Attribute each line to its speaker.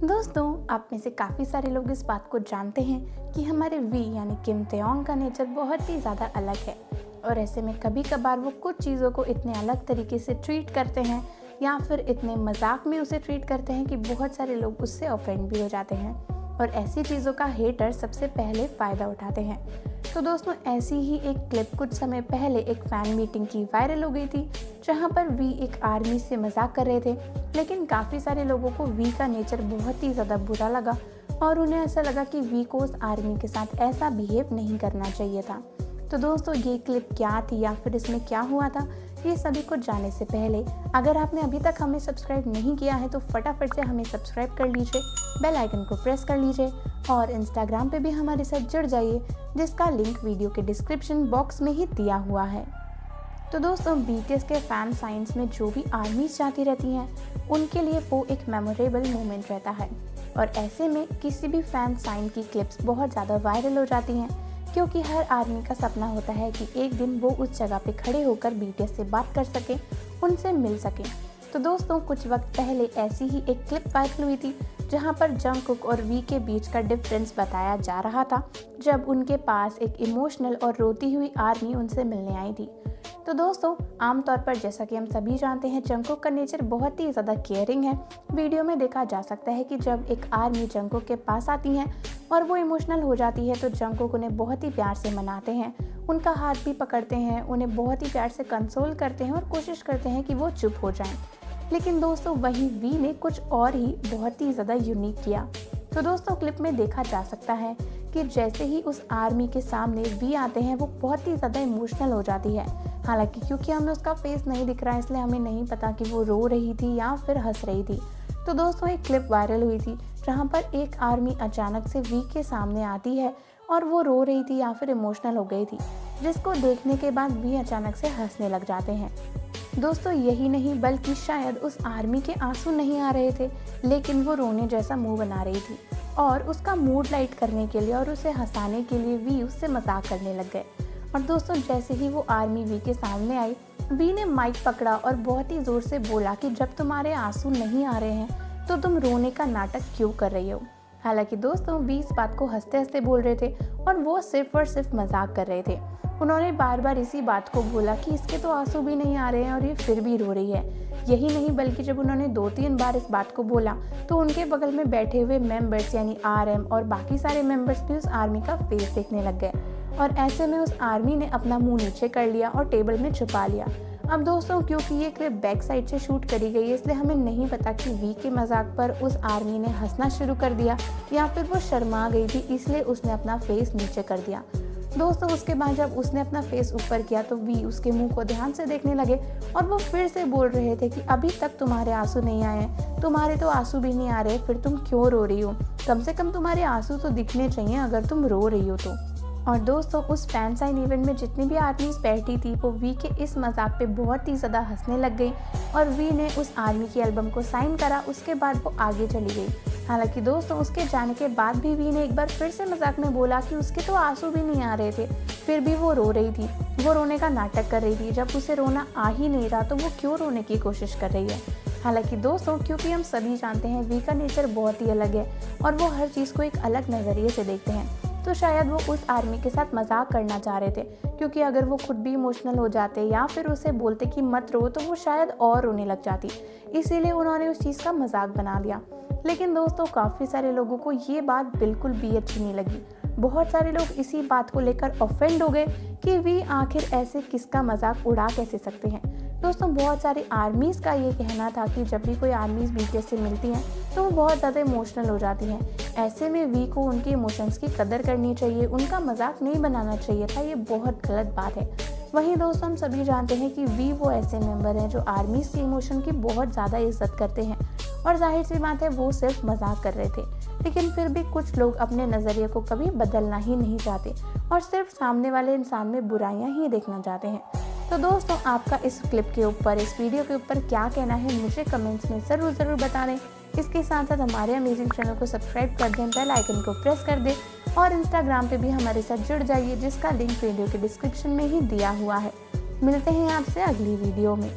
Speaker 1: दोस्तों, आप में से काफ़ी सारे लोग इस बात को जानते हैं कि हमारे वी यानी किम तेओंग का नेचर बहुत ही ज़्यादा अलग है। और ऐसे में कभी कभार वो कुछ चीज़ों को इतने अलग तरीके से ट्रीट करते हैं या फिर इतने मजाक में उसे ट्रीट करते हैं कि बहुत सारे लोग उससे ऑफेंड भी हो जाते हैं। और ऐसी चीज़ों का हेटर सबसे पहले फ़ायदा उठाते हैं। तो दोस्तों, ऐसी ही एक क्लिप कुछ समय पहले एक फ़ैन मीटिंग की वायरल हो गई थी, जहां पर वी एक आर्मी से मजाक कर रहे थे। लेकिन काफ़ी सारे लोगों को वी का नेचर बहुत ही ज़्यादा बुरा लगा और उन्हें ऐसा लगा कि वी को उस आर्मी के साथ ऐसा बिहेव नहीं करना चाहिए था। तो दोस्तों, ये क्लिप क्या थी या फिर इसमें क्या हुआ था, ये सभी कुछ जानने से पहले अगर आपने अभी तक हमें सब्सक्राइब नहीं किया है तो फटाफट से हमें सब्सक्राइब कर लीजिए, बेल आइकन को प्रेस कर लीजिए और इंस्टाग्राम पे भी हमारे साथ जुड़ जाइए, जिसका लिंक वीडियो के डिस्क्रिप्शन बॉक्स में ही दिया हुआ है। तो दोस्तों, बीटीएस के फैन साइंस में जो भी आर्मीज जाती रहती हैं, उनके लिए वो एक मेमोरेबल मोमेंट रहता है। और ऐसे में किसी भी फैन साइन की क्लिप्स बहुत ज़्यादा वायरल हो जाती हैं, क्योंकि हर आर्मी का सपना होता है कि एक दिन वो उस जगह पे खड़े होकर बीटीएस से बात कर सकें, उनसे मिल सकें। तो दोस्तों, कुछ वक्त पहले ऐसी ही एक क्लिप वायरल हुई थी, जहां पर जंगकुक और वी के बीच का डिफरेंस बताया जा रहा था, जब उनके पास एक इमोशनल और रोती हुई आर्मी उनसे मिलने आई थी। तो दोस्तों, आमतौर पर जैसा कि हम सभी जानते हैं, जंगकुक का नेचर बहुत ही ज़्यादा केयरिंग है। वीडियो में देखा जा सकता है कि जब एक आर्मी जंगकुक के पास आती है और वो इमोशनल हो जाती है, तो जंगकुक उन्हें बहुत ही प्यार से मनाते हैं, उनका हाथ भी पकड़ते हैं, उन्हें बहुत ही प्यार से कंसोल करते हैं और कोशिश करते हैं कि वो चुप हो जाएं। लेकिन दोस्तों, वहीं वी ने कुछ और ही बहुत ही ज़्यादा यूनिक किया। तो दोस्तों, क्लिप में देखा जा सकता है कि जैसे ही उस आर्मी के सामने वी आते हैं, वो बहुत ही ज़्यादा इमोशनल हो जाती है। हालांकि क्योंकि हमें उसका फेस नहीं दिख रहा है, इसलिए हमें नहीं पता कि वो रो रही थी या फिर हंस रही थी। तो दोस्तों, एक क्लिप वायरल हुई थी जहाँ पर एक आर्मी अचानक से वी के सामने आती है और वो रो रही थी या फिर इमोशनल हो गई थी, जिसको देखने के बाद वी अचानक से हंसने लग जाते हैं। दोस्तों, यही नहीं बल्कि शायद उस आर्मी के आंसू नहीं आ रहे थे, लेकिन वो रोने जैसा मुंह बना रही थी और उसका मूड लाइट करने के लिए और उसे हंसाने के लिए वी उससे मजाक करने लग गए। और दोस्तों, जैसे ही वो आर्मी वी के सामने आई, वी ने माइक पकड़ा और बहुत ही ज़ोर से बोला कि जब तुम्हारे आंसू नहीं आ रहे हैं तो तुम रोने का नाटक क्यों कर रही हो। हालांकि दोस्तों, वी इस बात को हंसते हंसते बोल रहे थे और वो सिर्फ और सिर्फ मजाक कर रहे थे। उन्होंने बार बार इसी बात को बोला कि इसके तो आंसू भी नहीं आ रहे हैं और ये फिर भी रो रही है। यही नहीं बल्कि जब उन्होंने 2-3 बार इस बात को बोला, तो उनके बगल में बैठे हुए मेंबर्स यानी आरएम और बाकी सारे मेंबर्स भी उस आर्मी का फेस देखने लग गए। और ऐसे में उस आर्मी ने अपना मुंह नीचे कर लिया और टेबल में छुपा लिया। अब दोस्तों, क्योंकि ये क्लिप बैक साइड से शूट करी गई है, इसलिए हमें नहीं पता कि वी के मजाक पर उस आर्मी ने हंसना शुरू कर दिया या फिर वो शर्मा गई थी, इसलिए उसने अपना फेस नीचे कर दिया। दोस्तों, उसके बाद जब उसने अपना फेस ऊपर किया तो वी उसके मुंह को ध्यान से देखने लगे और वो फिर से बोल रहे थे कि अभी तक तुम्हारे आंसू नहीं आए हैं, तुम्हारे तो आंसू भी नहीं आ रहे, फिर तुम क्यों रो रही हो, कम से कम तुम्हारे आंसू तो दिखने चाहिए अगर तुम रो रही हो तो। और दोस्तों, उस फैन साइन इवेंट में जितनी भी आर्मीज बैठी थी, वो वी के इस मजाक पे बहुत ही ज़्यादा हंसने लग गई और वी ने उस आर्मी की एल्बम को साइन करा। उसके बाद वो आगे चली गई। हालांकि दोस्तों, उसके जाने के बाद भी वी ने एक बार फिर से मजाक में बोला कि उसके तो आंसू भी नहीं आ रहे थे, फिर भी वो रो रही थी, वो रोने का नाटक कर रही थी। जब उसे रोना आ ही नहीं रहा तो वो क्यों रोने की कोशिश कर रही है। हालांकि दोस्तों, क्योंकि हम सभी जानते हैं वी का नेचर बहुत ही अलग है और वो हर चीज़ को एक अलग नज़रिए से देखते हैं, तो शायद वो उस आर्मी के साथ मजाक करना चाह रहे थे, क्योंकि अगर वो खुद भी इमोशनल हो जाते या फिर उसे बोलते कि मत रो, तो वो शायद और रोने लग जाती। इसीलिए उन्होंने उस चीज़ का मजाक बना दिया। लेकिन दोस्तों, काफ़ी सारे लोगों को ये बात बिल्कुल भी अच्छी नहीं लगी। बहुत सारे लोग इसी बात को लेकर ऑफेंड हो गए कि वी आखिर ऐसे किसका मजाक उड़ा कैसे सकते हैं। दोस्तों, बहुत सारी आर्मीज़ का ये कहना था कि जब भी कोई आर्मीज़ बीटीएस से मिलती हैं तो वो बहुत ज़्यादा इमोशनल हो जाती हैं। ऐसे में वी को उनके इमोशंस की कदर करनी चाहिए, उनका मजाक नहीं बनाना चाहिए था। ये बहुत गलत बात है। वहीं दोस्तों, हम सभी जानते हैं कि वी वो ऐसे मेंबर हैं जो आर्मीज़ के इमोशन की बहुत ज़्यादा इज्जत करते हैं और जाहिर सी बात है वो सिर्फ मजाक कर रहे थे। लेकिन फिर भी कुछ लोग अपने नज़रिए को कभी बदलना ही नहीं चाहते और सिर्फ सामने वाले इंसान में बुराइयां ही देखना चाहते हैं। तो दोस्तों, आपका इस क्लिप के ऊपर, इस वीडियो के ऊपर क्या कहना है, मुझे कमेंट्स में ज़रूर बता दें। इसके साथ साथ हमारे अमेजिंग चैनल को सब्सक्राइब कर दें, बेल आइकन को प्रेस कर दें और इंस्टाग्राम पे भी हमारे साथ जुड़ जाइए, जिसका लिंक वीडियो के डिस्क्रिप्शन में ही दिया हुआ है। मिलते हैं आपसे अगली वीडियो में।